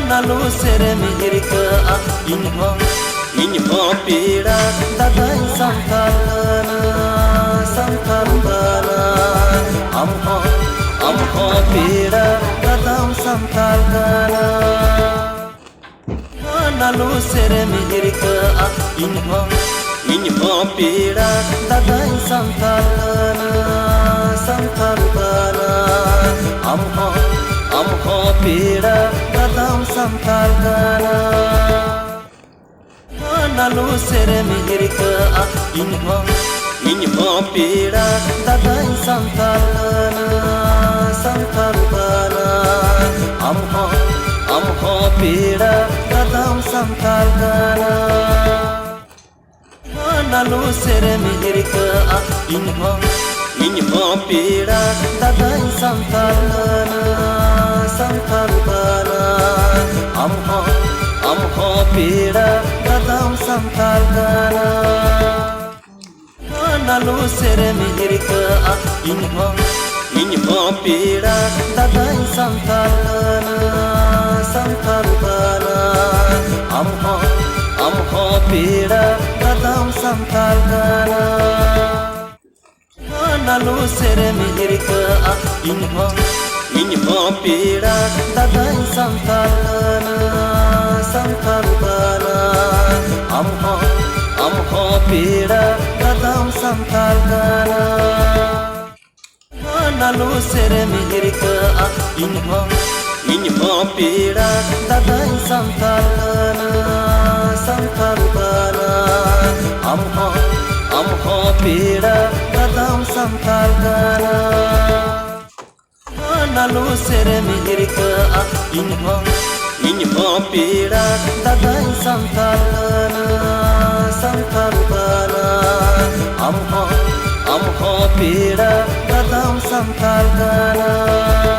nalu sere mihir ke inho pira dagai samtalana amho pira dadam samtalana nalu sere mihir ke inho pira dagai samtalana amho pira dadam samtalana nalu sere mihir ke inho pira dagai samtalana amho pira dadam samtalana nalu sere mihir ke inho pira dagai samtalana amho pira dadam samtalana nalu sere mihir ke inho pira dagai samtalana amho pira dadam samtalana nalu sere mihir ke inho pira dagai samtalana amho pira dadam samtalana nalu sere mihir ke inho pira dagai samtalana amho pira dadam samtalana nalu sere mihir ke inho pira dagai samtalana amho pira dadam samtalana